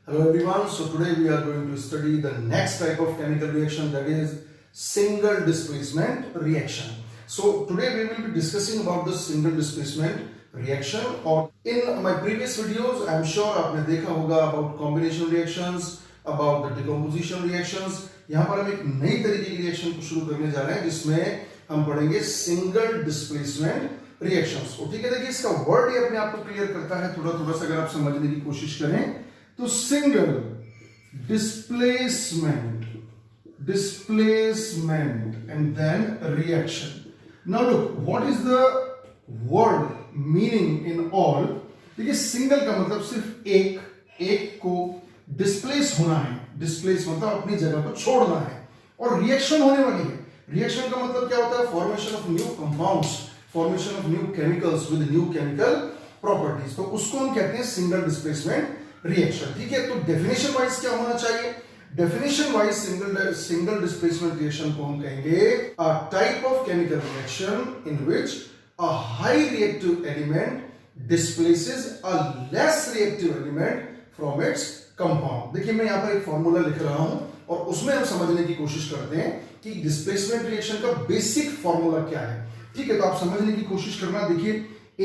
Hello everyone, so today we are going to study the next type of chemical reaction, that is single displacement reaction. So today we will be discussing about the single displacement reaction, or in my previous videos I am sure आपने देखा होगा about combination reactions, about the decomposition reactions. यहाँ पर हम एक नई तरीके की रिएक्शन को शुरू करने जा रहे हैं जिसमें हम पढ़ेंगे सिंगल डिस्प्लेसमेंट रिएक्शंस को। ठीक है, देखिए इसका वर्ड ही अपने आप को क्लियर करता है, थोड़ा थोड़ा सा अगर आप समझने की कोशिश करें तो single displacement and then reaction. Now look, what is the word meaning in all? देखिए सिंगल का मतलब सिर्फ एक को डिस्प्लेस होना है, डिस्प्लेस मतलब अपनी जगह को छोड़ना है, और रिएक्शन होने वाली है। रिएक्शन का मतलब क्या होता है? Formation of new compounds, formation of new chemicals with new chemical properties, तो उसको हम कहते हैं सिंगल डिस्प्लेसमेंट रिएक्शन। ठीक है, तो डेफिनेशन वाइज क्या होना चाहिए? Definition wise single displacement reaction को हम कहेंगे a type of chemical reaction in which a high reactive element displaces a less reactive element from its compound. देखिए मैं यहां पर एक फॉर्मूला लिख रहा हूं और उसमें हम समझने की कोशिश करते हैं कि डिस्प्लेसमेंट रिएक्शन का बेसिक फॉर्मूला क्या है। ठीक है, तो आप समझने की कोशिश करना। देखिए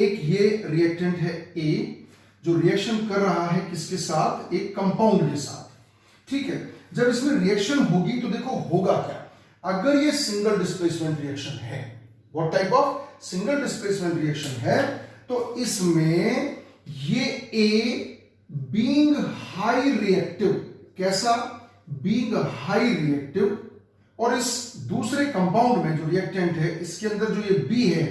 एक ये रिएक्टेंट है ए, जो रिएक्शन कर रहा है किसके साथ? एक कंपाउंड के साथ। ठीक है, जब इसमें रिएक्शन होगी तो देखो होगा क्या। अगर ये सिंगल डिस्प्लेसमेंट रिएक्शन है, what type of single displacement reaction है, तो इसमें ये ए बीइंग हाई रिएक्टिव, कैसा? बीइंग हाई रिएक्टिव, और इस दूसरे कंपाउंड में जो रिएक्टेंट है इसके अंदर जो ये बी है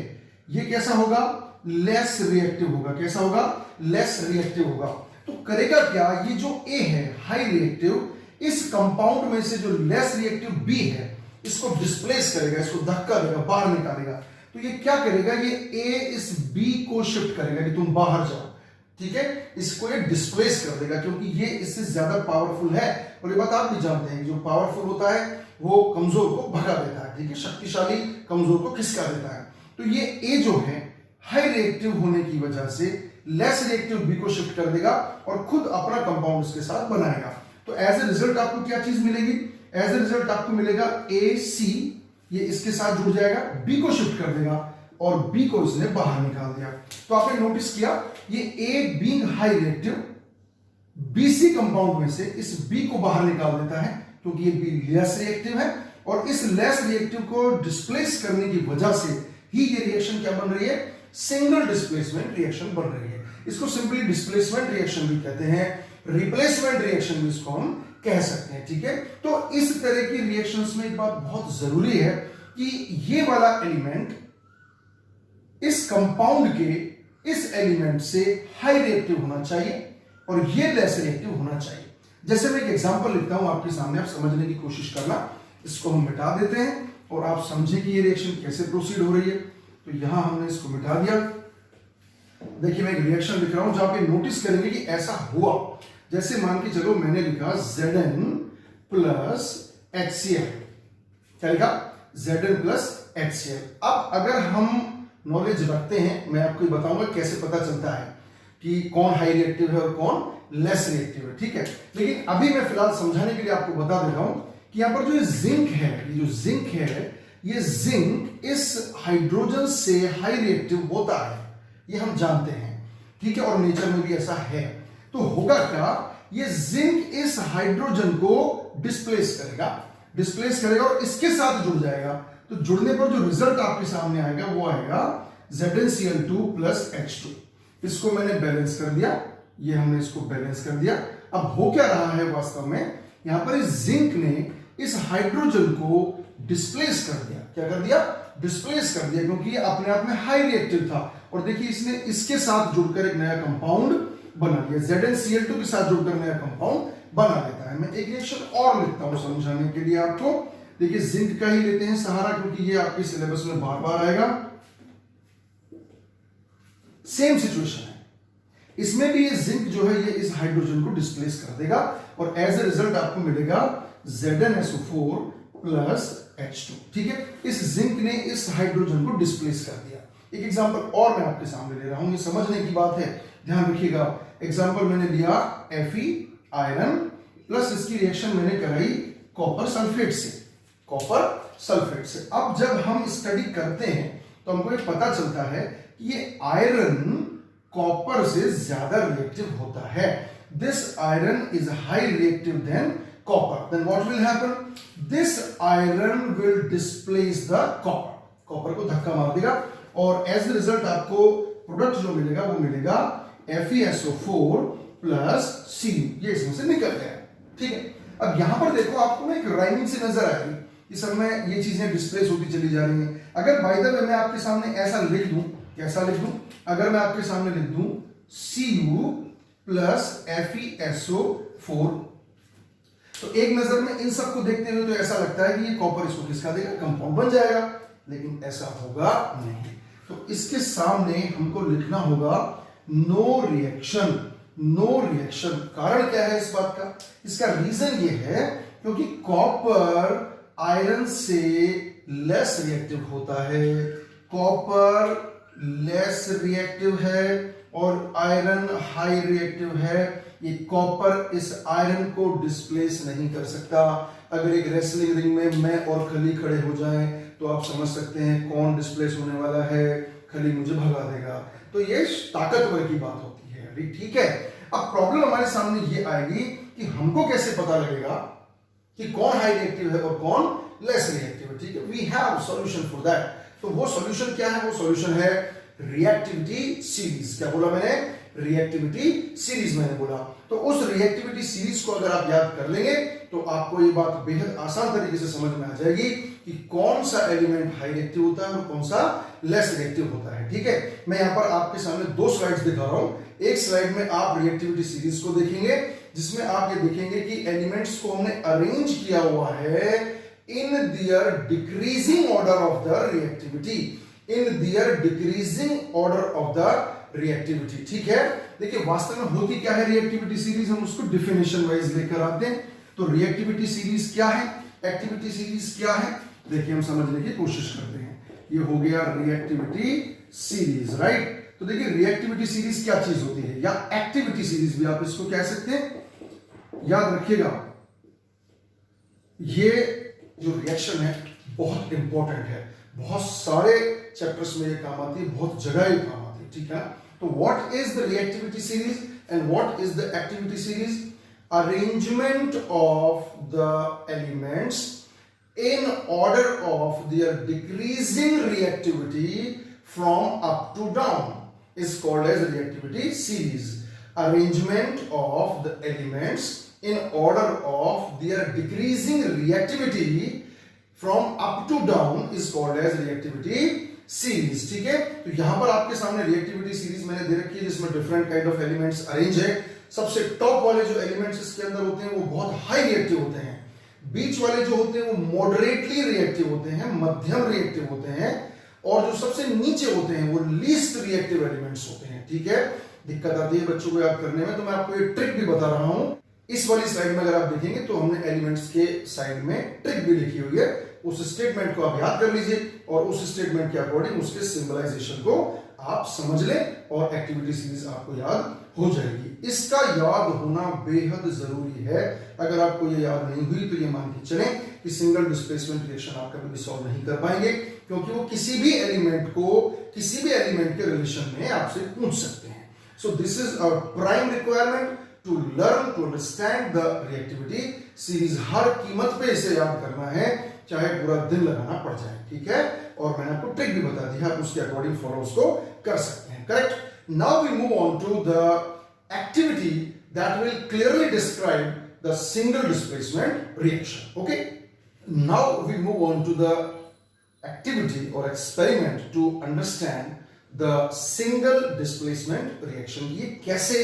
ये कैसा होगा? लेस रिएक्टिव होगा। कैसा होगा? लेस रिएक्टिव होगा। तो करेगा क्या? ये जो ए है हाई रिएक्टिव, इस कंपाउंड में से जो लेस रिएक्टिव बी है इसको डिस्प्लेस करेगा, इसको धक्का देगा, बाहर निकालेगा। तो ये क्या करेगा? ये ए इस बी को शिफ्ट करेगा कि तुम बाहर जाओ। ठीक है, इसको ये डिस्प्लेस कर देगा क्योंकि ये इससे ज्यादा पावरफुल है, और ये बात आप भी जानते हैं कि जो पावरफुल होता है वो कमजोर को भगा देता है। ठीक है, शक्तिशाली कमजोर को खिसका देता है। तो ये ए जो है हाई रिएक्टिव होने की वजह से लेस रिएक्टिव बी को शिफ्ट कर देगा और खुद अपना कंपाउंड उसके साथ बनाएगा। तो एज ए रिजल्ट आपको क्या चीज मिलेगी? एज ए रिजल्ट आपको मिलेगा ए सी, ये इसके साथ जुड़ जाएगा, बी को शिफ्ट कर देगा और बी को इसने बाहर निकाल दिया। तो आपने नोटिस किया ये a being high reactive BC compound में से इस बी को बाहर निकाल देता है क्योंकि ये बी लेस रिएक्टिव है, और इस लेस रिएक्टिव को डिस्प्लेस करने की वजह से ही ये रिएक्शन क्या बन रही है? सिंगल डिस्प्लेसमेंट रिएक्शन बन रही है। इसको सिंपली डिस्प्लेसमेंट रिएक्शन भी कहते हैं, रिप्लेसमेंट रिएक्शन भी इसको हम कह सकते हैं। ठीक है, तो इस तरह की रिएक्शंस में एक बात बहुत जरूरी है कि ये वाला एलिमेंट इस कंपाउंड के इस एलिमेंट से हाई रिएक्टिव होना चाहिए और ये लेस रिएक्टिव होना चाहिए। जैसे मैं एक एग्जांपल लिखता हूं आपके सामने, आप समझने की कोशिश करना। इसको हम मिटा देते हैं और आप समझे कि ये रिएक्शन कैसे प्रोसीड हो रही है। तो यहां हमने इसको मिटा दिया। देखिए मैं एक रिएक्शन लिख रहा हूं जहां पे नोटिस करेंगे कि ऐसा हुआ। जैसे मान के चलो मैंने लिखा Zn प्लस HCl, क्या लिखा? Zn plus HCl। अब अगर हम नॉलेज रखते हैं, मैं आपको बताऊंगा कैसे पता चलता है कि कौन हाई रिएक्टिव है और कौन लेस रिएक्टिव है। ठीक है, लेकिन अभी मैं फिलहाल समझाने के लिए आपको बता दे रहा हूं कि यहां पर जो जिंक है, ये जो जिंक है, ये जिंक इस हाइड्रोजन से हाई रिएक्टिव होता है, ये हम जानते हैं। ठीक है, और नेचर में भी ऐसा है। तो होगा क्या? ये जिंक इस हाइड्रोजन को डिस्प्लेस करेगा और इसके साथ जुड़ जाएगा। तो जुड़ने पर जो रिजल्ट आपके सामने आएगा वो आएगा ZnCl2 प्लस H2। इसको मैंने बैलेंस कर दिया, ये हमने इसको बैलेंस कर दिया। अब हो क्या रहा है वास्तव में? यहां पर इस जिंक ने इस हाइड्रोजन को डिस्प्लेस कर दिया। क्या कर दिया? डिस्प्लेस कर दिया, क्योंकि ये अपने आप में हाई रिएक्टिव था। और देखिए इसने इसके साथ जुड़कर एक नया कंपाउंड बना लिया, ZnCl2 के साथ जुड़कर नया कंपाउंड बना लेता है। मैं एक रिएक्शन और लिखता हूं समझाने के लिए आपको। देखिए जिंक का ही लेते हैं सहारा, क्योंकि ये आपके सिलेबस में बार बार आएगा। सेम सिचुएशन है, इसमें भी ये जिंक जो है ये इस हाइड्रोजन को डिस्प्लेस कर देगा और एज ए रिजल्ट आपको मिलेगा ZnSO4 प्लस H2। ठीक है, इस जिंक ने इस हाइड्रोजन को डिस्प्लेस कर दिया। एक एग्जांपल और मैं आपके सामने ले रहा हूं, ये समझने की बात है, ध्यान रखिएगा। एग्जांपल मैंने लिया आयरन प्लस इसकी रिएक्शन मैंने कराई कॉपर सल्फेट से, कॉपर सल्फेट से। अब जब हम स्टडी करते हैं तो हमको ये पता चलता है कि ये आयरन कॉपर से ज्यादा रिएक्टिव होता है। This iron is high reactive than copper. Then what will happen, this iron will displace the copper, copper को धक्का मार देगा और एज द रिजल्ट आपको प्रोडक्ट जो मिलेगा वो मिलेगा FeSO4 प्लस Cu, ये इसमें से निकल गया। ठीक है, अब यहां पर देखो आपको ना एक राइमिंग से नजर आएगी कि सब में ये चीजें डिस्प्लेस होती चली जा रही हैं। अगर बाय द वे मैं आपके सामने ऐसा लिख दूं, कैसा लिख दूं, अगर मैं आपके सामने लिख दूं Cu प्लस FeSO4, तो एक नजर में इन सबको देखते हुए तो ऐसा लगता है कि ये कॉपर इसको किसका देगा, कंपाउंड बन जाएगा, लेकिन ऐसा होगा नहीं। तो इसके सामने हमको लिखना होगा नो रिएक्शन, नो रिएक्शन। कारण क्या है इस बात का, इसका रीजन ये है क्योंकि कॉपर आयरन से लेस रिएक्टिव होता है, कॉपर लेस रिएक्टिव है और आयरन हाई रिएक्टिव है। ये कॉपर इस आयरन को डिस्प्लेस नहीं कर सकता। अगर एक रेसलिंग रिंग में मैं और खली खड़े हो जाएं तो आप समझ सकते हैं कौन डिस्प्लेस होने वाला है, खली मुझे भगा देगा। तो ये ताकतवर की बात होती है अभी। ठीक है, अब प्रॉब्लम हमारे सामने ये आएगी कि हमको कैसे पता लगेगा कि कौन हाई रिएक्टिव है और कौन लेस रिएक्टिव है। ठीक है, we have solution for that. तो वो सॉल्यूशन क्या है, वो सॉल्यूशन है रिएक्टिविटी सीरीज। क्या बोला मैंने, रिएक्टिविटी सीरीज मैंने बोला। तो उस रिएक्टिविटी सीरीज को अगर आप याद कर लेंगे तो आपको ये बात बेहद आसान तरीके से समझ में आ जाएगी कि कौन सा एलिमेंट हाई रिएक्टिव होता है और कौन सा लेस रिएक्टिव होता है। ठीक है, मैं यहां पर आपके सामने दो स्लाइड्स दिखा रहा हूं। एक स्लाइड में आप रिएक्टिविटी सीरीज को देखेंगे जिसमें आप ये देखेंगे कि एलिमेंट्स को हमने अरेंज किया हुआ है in their decreasing order of the reactivity, in their decreasing order of the reactivity. ठीक है, देखिए वास्तव में होती क्या है रिएक्टिविटी सीरीज, हम उसको डिफिनेशन वाइज लेकर आते हैं। तो रिएक्टिविटी सीरीज क्या है, एक्टिविटी सीरीज क्या है, देखिए हम समझने की कोशिश करते हैं। ये हो गया रिएक्टिविटी सीरीज, राइट। तो देखिए रिएक्टिविटी सीरीज क्या चीज होती है, या एक्टिविटी सीरीज भी आप इसको कह सकते हैं। याद रखिएगा ये जो रिएक्शन है बहुत इंपॉर्टेंट है, बहुत सारे चैप्टर्स में ये काम आती है, बहुत जगह ये काम आती है। ठीक है, तो what is the reactivity series and what is the activity series? Arrangement of the elements in order of their decreasing reactivity from up to down is called as reactivity series. Arrangement of the elements in order of their decreasing reactivity from up to down is called as reactivity series. ठीक है, तो यहां पर आपके सामने reactivity series मैंने दे रखी है जिसमें different kind of elements arrange है। सबसे टॉप वाले जो एलिमेंट्स इसके अंदर होते हैं वो बहुत हाई रिएक्टिव होते हैं, बीच वाले जो होते हैं वो मॉडरेटली रिएक्टिव होते हैं, मध्यम रिएक्टिव होते हैं, और जो सबसे नीचे होते हैं वो लीस्ट रिएक्टिव एलिमेंट्स होते हैं। ठीक है, दिक्कत आती है बच्चों को याद करने में, तो मैं आपको ये ट्रिक भी बता रहा हूं। इस वाली स्लाइड में अगर आप देखेंगे तो हमने एलिमेंट्स के साइड में ट्रिक भी लिखी हुई है, उस स्टेटमेंट को आप याद कर लीजिए और उस स्टेटमेंट के अकॉर्डिंग उसके सिंबलाइजेशन को आप समझ लें और एक्टिविटी सीरीज आपको याद हो जाएगी। इसका याद होना बेहद जरूरी है। अगर आपको ये याद नहीं हुई तो ये मान के चलें कि सिंगल डिस्प्लेसमेंट रिएक्शन आप कभी भी सॉल्व नहीं कर पाएंगे, क्योंकि वो किसी भी एलिमेंट को किसी भी एलिमेंट के रिलेशन में आपसे पूछ सकते हैं। So this is a prime requirement to learn to understand the reactivity series. हर कीमत पे इसे याद करना है, चाहे पूरा दिन लगाना पड़ जाए। ठीक है, और मैंने आपको ट्रिक भी बता दी है, आप उसके अकॉर्डिंग फॉलो उसको कर सकते हैं। Correct, now we move on to the activity that will clearly describe the single displacement reaction. Okay, now we move on to the activity और experiment to understand the single displacement reaction. ये कैसे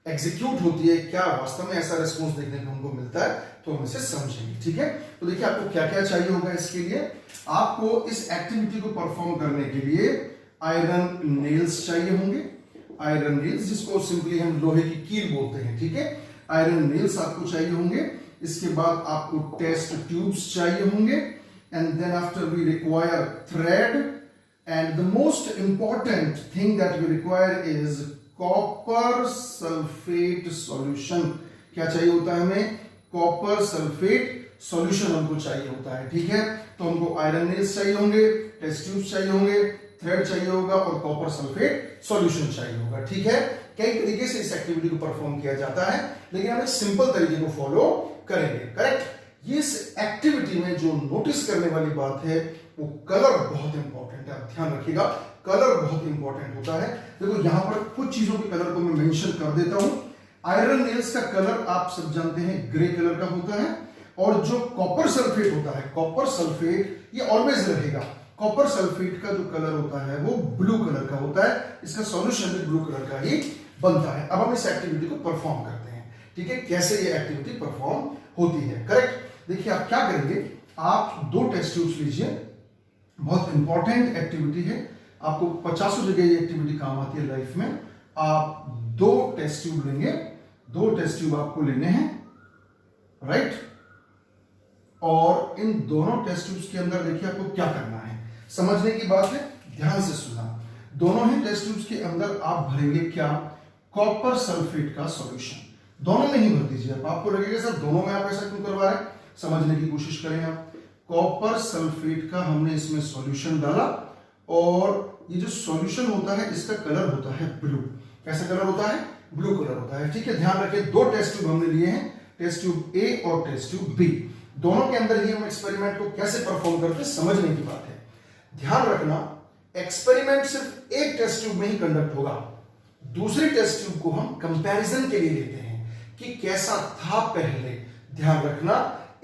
execute होती है, क्या वास्तव में ऐसा response देखने को हमको मिलता है, तो हम इसे समझेंगे। ठीक है, तो देखिए आपको क्या क्या चाहिए होगा इसके लिए। आपको इस एक्टिविटी को परफॉर्म करने के लिए आयरन नेल्स चाहिए होंगे, आयरन नेल्स जिसको सिंपली हम लोहे की कील बोलते हैं। ठीक है, आयरन नेल्स आपको चाहिए होंगे। इसके बाद आपको टेस्ट ट्यूब्स चाहिए होंगे, and then after we require thread, and the most important thing that we require is copper sulphate solution. क्या चाहिए होता है हमें? कॉपर सल्फेट सॉल्यूशन हमको चाहिए होता है, ठीक है। तो हमको आयरन नेल्स चाहिए होंगे, टेस्ट ट्यूब्स चाहिए होंगे, थ्रेड चाहिए होगा और कॉपर सल्फेट सॉल्यूशन चाहिए होगा, ठीक है। कई तरीके से इस एक्टिविटी को परफॉर्म किया जाता है, लेकिन हम एक सिंपल तरीके को फॉलो करेंगे, करेक्ट। इस एक्टिविटी में जो नोटिस करने वाली बात है वो कलर बहुत इंपॉर्टेंट है, आप ध्यान रखिएगा, कलर बहुत इंपॉर्टेंट होता है। देखो यहां पर कुछ चीजों के कलर को मैं मेंशन कर देता हूं। आयरन नेल्स का कलर आप सब जानते हैं ग्रे कलर का होता है, और जो कॉपर सल्फेट होता है, कॉपर सल्फेट ये ऑलवेज रहेगा। कॉपर सल्फेट का जो कलर होता है वो ब्लू कलर का होता है, इसका सॉल्यूशन भी ब्लू कलर का ही बनता है। अब हम इस एक्टिविटी को परफॉर्म करते हैं, ठीक है, कैसे ये एक्टिविटी परफॉर्म होती है, करेक्ट। देखिए आप क्या करेंगे, आप 2 टेस्ट ट्यूब्स लीजिए, बहुत इंपॉर्टेंट एक्टिविटी है, आपको 50 जगह ये एक्टिविटी काम आती है लाइफ में। आप 2 टेस्ट ट्यूब लेंगे, 2 टेस्ट ट्यूब आपको लेने हैं, राइट। और इन दोनों टेस्ट ट्यूब्स के अंदर देखिए आपको क्या करना है, समझने की बात है, ध्यान से सुनना। दोनों ही टेस्ट ट्यूब्स के अंदर आप भरेंगे क्या? कॉपर सल्फेट का सॉल्यूशन। दोनों में ही भर दीजिए आप। आपको लगेगा सर दोनों में आप ऐसा क्यों करवा रहे हैं, समझने की कोशिश करें आप। कॉपर सल्फेट का हमने इसमें सॉल्यूशन डाला, और ये जो सॉल्यूशन होता है इसका कलर होता है ब्लू। कैसा कलर होता है? ब्लू कलर होता है, ठीक है। ध्यान रखिए 2 टेस्ट ट्यूब हमने लिए हैं, टेस्ट ट्यूब ए और टेस्ट ट्यूब बी। दोनों के अंदर ही हम एक्सपेरिमेंट को कैसे परफॉर्म करते हैं समझने की बात है। ध्यान रखना, एक्सपेरिमेंट सिर्फ एक टेस्ट ट्यूब में ही कंडक्ट होगा। दूसरी टेस्ट ट्यूब को हम कंपैरिजन के लिए लेते हैं कि कैसा था पहले। ध्यान रखना,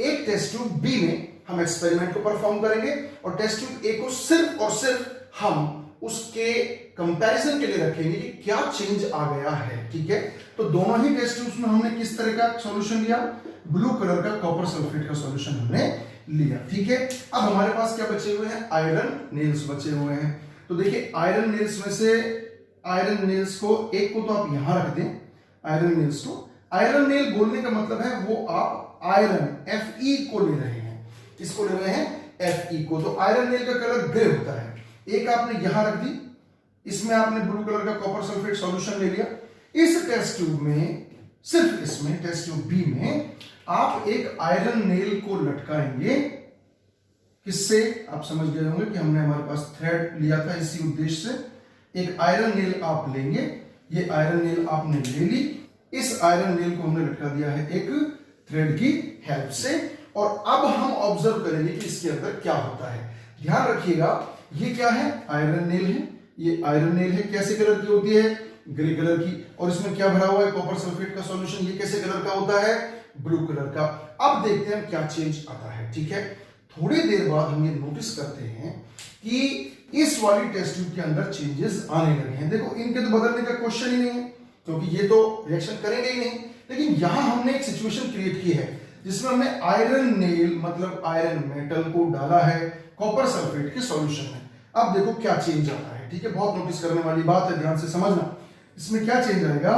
एक टेस्ट ट्यूब बी में हम एक्सपेरिमेंट को परफॉर्म करेंगे, और टेस्ट ट्यूब ए को सिर्फ और सिर्फ हम उसके कंपैरिजन के लिए रखेंगे कि क्या चेंज आ गया है, ठीक है। तो दोनों ही टेस्ट ट्यूब्स में हमने किस तरह का सॉल्यूशन लिया? ब्लू कलर का कॉपर सल्फेट का सॉल्यूशन हमने लिया, ठीक है। अब हमारे पास क्या बचे हुए हैं? आयरन नेल्स बचे हुए हैं। तो देखिए आयरन नेल्स में से आयरन नेल्स को एक को तो आप यहां रख दें, आयरन नेल्स को। आयरन नेल बोलने का मतलब है वो आप आयरन Fe को ले रहे हैं, इसको ले रहे हैं Fe को। तो आयरन नेल का कलर ग्रे होता है, एक आपने यहां रख दी, इसमें आपने ब्लू कलर का कॉपर सल्फेट सॉल्यूशन ले लिया। इस टेस्ट ट्यूब में, सिर्फ इसमें टेस्ट ट्यूब बी में आप एक आयरन नेल को लटकाएंगे। किससे? आप समझ गए होंगे कि हमने हमारे पास थ्रेड लिया था इसी उद्देश्य से। एक आयरन नेल आप लेंगे, ये आयरन नेल आपने ले ली, इस आयरन नेल को हमने लटका दिया है एक थ्रेड की हेल्प से, और अब हम ऑब्जर्व करेंगे कि इसके अंदर क्या होता है। ध्यान रखिएगा, ये क्या है? आयरन नेल है, ये आयरन नेल है। कैसे कलर की होती है? ग्रे कलर की। और इसमें क्या भरा हुआ है? कॉपर सल्फेट का सॉल्यूशन। ये कैसे कलर का होता है? ब्लू कलर का। अब देखते हैं क्या चेंज आता है, ठीक है। थोड़ी देर बाद हम ये नोटिस करते हैं कि इस वाली टेस्ट ट्यूब के अंदर चेंजेस आने लगे हैं। देखो इनके तो बदलने का क्वेश्चन ही नहीं है, क्योंकि ये तो रिएक्शन करेंगे ही नहीं। लेकिन यहां हमने एक सिचुएशन क्रिएट की है जिसमें हमने आयरन नेल मतलब आयरन मेटल को डाला है कॉपर सल्फेट के सॉल्यूशन में। अब देखो क्या चेंज आता है, ठीक है। बहुत नोटिस करने वाली बात है, ध्यान से समझना। इसमें क्या चेंज आएगा?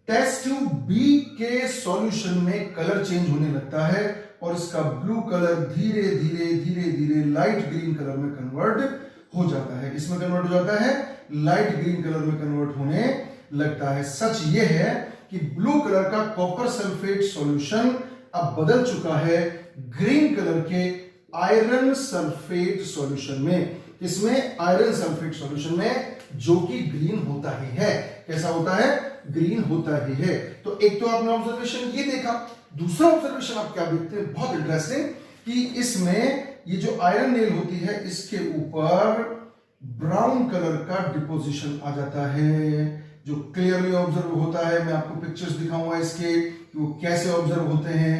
टेस्ट ट्यूब बी के सॉल्यूशन में कलर चेंज होने लगता है, और इसका ब्लू कलर धीरे धीरे धीरे धीरे लाइट ग्रीन कलर में कन्वर्ट हो जाता है। किसमें कन्वर्ट हो जाता है? लाइट ग्रीन कलर में कन्वर्ट होने लगता है। सच यह है कि ब्लू कलर का कॉपर सल्फेट सॉल्यूशन अब बदल चुका है ग्रीन कलर के आयरन सल्फेट सॉल्यूशन में। इसमें आयरन सल्फेट सॉल्यूशन में, जो कि ग्रीन होता ही है। कैसा होता है? ग्रीन होता ही है। तो एक तो आपने ऑब्जर्वेशन ये देखा, दूसरा ऑब्जर्वेशन आप क्या देखते हैं, बहुत इंटरेस्टिंग, कि इसमें ये जो आयरन नेल होती है इसके ऊपर ब्राउन कलर का डिपोजिशन आ जाता है, जो क्लियरली ऑब्जर्व होता है। मैं आपको पिक्चर्स दिखाऊंगा इसके कि वो कैसे ऑब्जर्व होते हैं।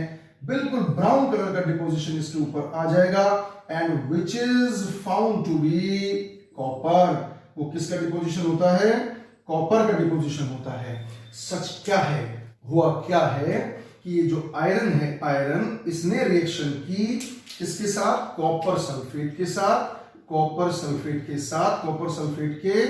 बिल्कुल ब्राउन कलर का डिपोजिशन इसके ऊपर आ जाएगा, and which is found to be copper. वो किसका डिपोजिशन होता है? कॉपर का डिपोजिशन होता है। सच क्या है, हुआ क्या है कि ये जो आयरन है, आयरन इसने रिएक्शन की इसके साथ, कॉपर सल्फेट के साथ, कॉपर सल्फेट के साथ, कॉपर सल्फेट के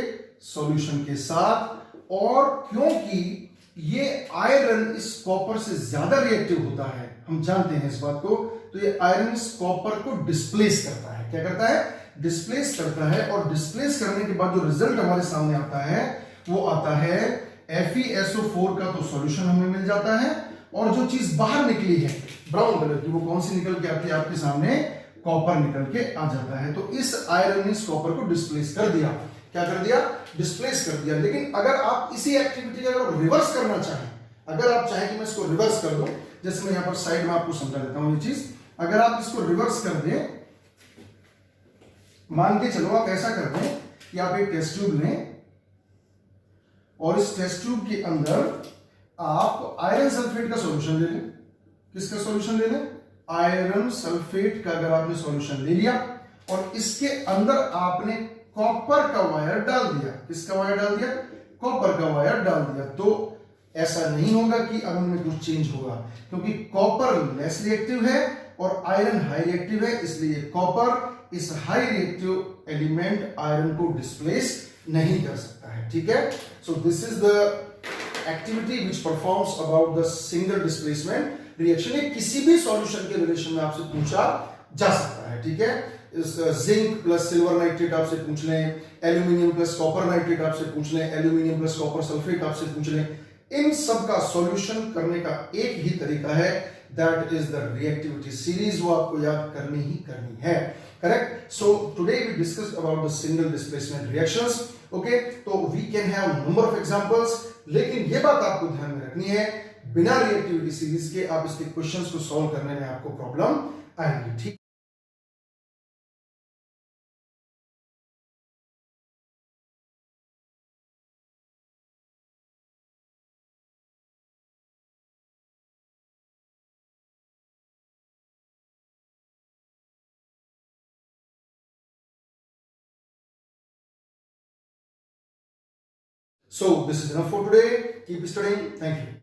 सॉल्यूशन के साथ। और क्योंकि ये आयरन इस कॉपर से ज्यादा रिएक्टिव होता है, हम जानते हैं इस बात को, तो ये आयरन इस कॉपर को डिस्प्लेस करता है। क्या करता है? डिस्प्लेस करता है। और डिस्प्लेस करने के बाद जो रिजल्ट हमारे सामने आता है वो आता है FeSO4 का तो सॉल्यूशन हमें मिल जाता है, और जो चीज बाहर निकली है ब्राउन कलर की, वो कौन सी निकल के आती है आपके सामने? कॉपर निकल के आ जाता है। तो इस आयरन ने इस कॉपर को डिस्प्लेस कर दिया। क्या कर दिया? डिस्प्लेस कर दिया। लेकिन अगर आप इसी एक्टिविटी को अगर रिवर्स करना चाहें, अगर आप चाहें कि मैं इसको रिवर्स कर दूं, जैसे मैं यहां पर साइड में आपको समझा देता हूं ये चीज, अगर आप इसको रिवर्स कर दें, मान के चलो आप ऐसा कर दें कि आप एक टेस्ट ट्यूब लें और इस टेस्ट ट्यूब के अंदर आप आयरन सल्फेट का सॉल्यूशन ले लें। किसका सॉल्यूशन ले लें? आयरन सल्फेट का अगर आपने सॉल्यूशन ले लिया और इसके अंदर आपने कॉपर का वायर डाल दिया। किसका वायर डाल दिया? कॉपर का वायर डाल दिया। तो ऐसा नहीं होगा कि अब उनमें कुछ चेंज होगा, क्योंकि कॉपर लेस रिएक्टिव है और आयरन हाई रिएक्टिव है, इसलिए कॉपर इस हाई रिएक्टिव एलिमेंट आयरन को डिस्प्लेस नहीं कर सकता है। ठीक है, सो this is the activity which performs about the single displacement reaction. ये किसी भी सॉल्यूशन के रिलेशन में आपसे पूछा जा सकता है। ठीक है, जिंक प्लस सिल्वर नाइट्रेट आपसे पूछ लें, एल्यूमिनियम प्लस कॉपर नाइट्रेट आपसे पूछ लें, एल्यूमिनियम प्लस कॉपर सल्फेट आपसे पूछ लें, इन सब का सॉल्यूशन करने का एक ही तरीका है, that is the reactivity series. वो आपको याद करनी ही करनी है। Correct? So today we discussed about the single displacement reactions. Okay, तो we can have number of examples, लेकिन ये बात आपको ध्यान में रखनी है, बिना रिएक्टिविटी सीरीज के आप इसके क्वेश्चंस को सॉल्व करने में आपको प्रॉब्लम आएगी। ठीक So this is enough for today. Keep studying. Thank you.